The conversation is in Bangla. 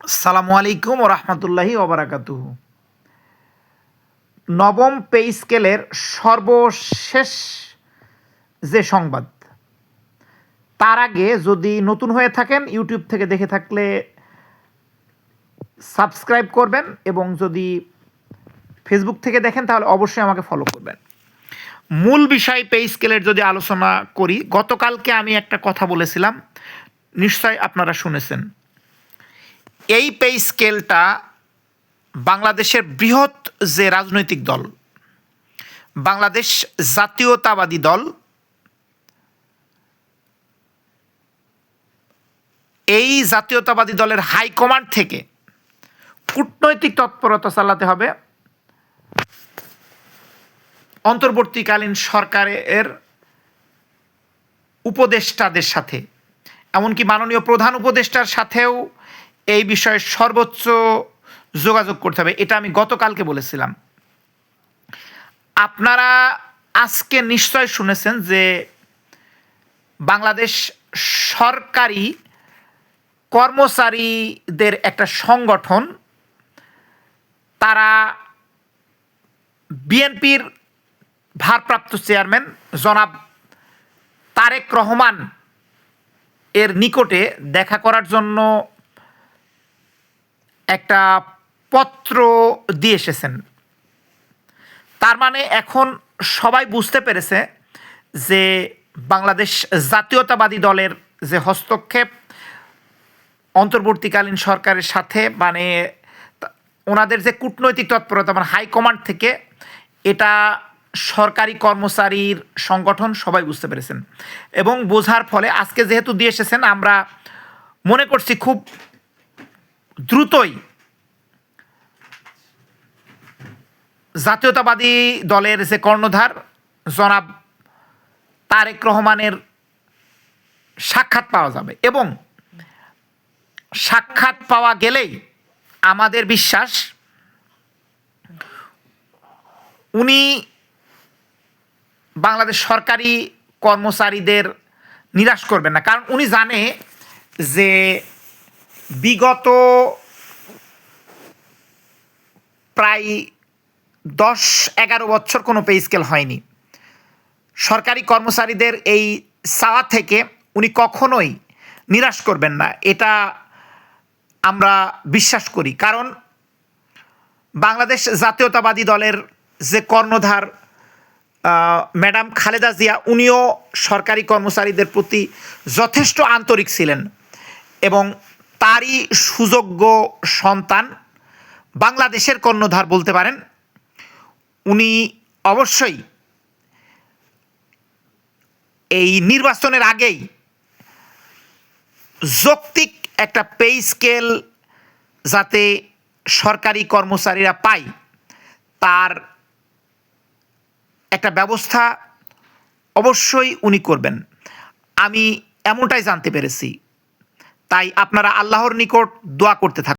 আসসালামু আলাইকুম ওয়া রাহমাতুল্লাহি ওয়া বারাকাতুহু। নবম পে স্কেলের সর্বশেষ যে সংবাদ, তার আগে যদি নতুন হয়ে থাকেন ইউটিউব থেকে দেখে থাকলে সাবস্ক্রাইব করবেন, এবং যদি ফেসবুক থেকে দেখেন তাহলে অবশ্যই আমাকে ফলো করবেন। মূল বিষয় পে স্কেলের যদি আলোচনা করি, গতকালকে আমি একটা কথা বলেছিলাম, নিশ্চয় আপনারা শুনেছেন। এই পে স্কেলটা বাংলাদেশের বৃহৎ যে রাজনৈতিক দল, বাংলাদেশ জাতীয়তাবাদী দল, এই জাতীয়তাবাদী দলের হাইকমান্ড থেকে কূটনৈতিক তৎপরতা চালাতে হবে অন্তর্বর্তীকালীন সরকারের উপদেষ্টাদের সাথে, এমনকি মাননীয় প্রধান উপদেষ্টার সাথেও এই বিষয়ে সর্বোচ্চ যোগাযোগ করতে হবে। এটা আমি গতকালকে বলেছিলাম। আপনারা আজকে নিশ্চয় শুনেছেন যে বাংলাদেশ সরকারি কর্মচারীদের একটা সংগঠন, তারা বিএনপির ভারপ্রাপ্ত চেয়ারম্যান জনাব তারেক রহমান এর নিকটে দেখা করার জন্য একটা পত্র দিয়ে এসেছেন। তার মানে এখন সবাই বুঝতে পেরেছে যে বাংলাদেশ জাতীয়তাবাদী দলের যে হস্তক্ষেপ অন্তর্বর্তীকালীন সরকারের সাথে, মানে ওনাদের যে কূটনৈতিক তৎপরতা, মানে হাইকমান্ড থেকে, এটা সরকারি কর্মচারীর সংগঠন সবাই বুঝতে পেরেছেন। এবং বোঝার ফলে আজকে যেহেতু দিয়ে এসেছেন, আমরা মনে করছি খুব দ্রুতই জাতীয়তাবাদী দলের যে কর্ণধার জনাব তারেক রহমানের সাক্ষাৎ পাওয়া যাবে, এবং সাক্ষাৎ পাওয়া গেলেই আমাদের বিশ্বাস উনি বাংলাদেশ সরকারি কর্মচারীদের নিরাশ করবেন না। কারণ উনি জানে যে বিগত প্রায় 10-11 বছর কোনো পে স্কেল হয়নি। সরকারি কর্মচারীদের এই চাওয়া থেকে উনি কখনোই নিরাশ করবেন না, এটা আমরা বিশ্বাস করি। কারণ বাংলাদেশ জাতীয়তাবাদী দলের যে কর্ণধার ম্যাডাম খালেদা জিয়া, উনিও সরকারি কর্মচারীদের প্রতি যথেষ্ট আন্তরিক ছিলেন, এবং তারই সুযোগ্য সন্তান বাংলাদেশের কর্ণধার বলতে পারেন। উনি অবশ্যই এই নির্বাচনের আগেই যৌক্তিক একটা পে স্কেল যাতে সরকারি কর্মচারীরা পায়, তার একটা ব্যবস্থা অবশ্যই উনি করবেন, আমি এমনটাই জানতে পেরেছি। তাই আপনারা আল্লাহর নিকট দোয়া করতে থাকুন।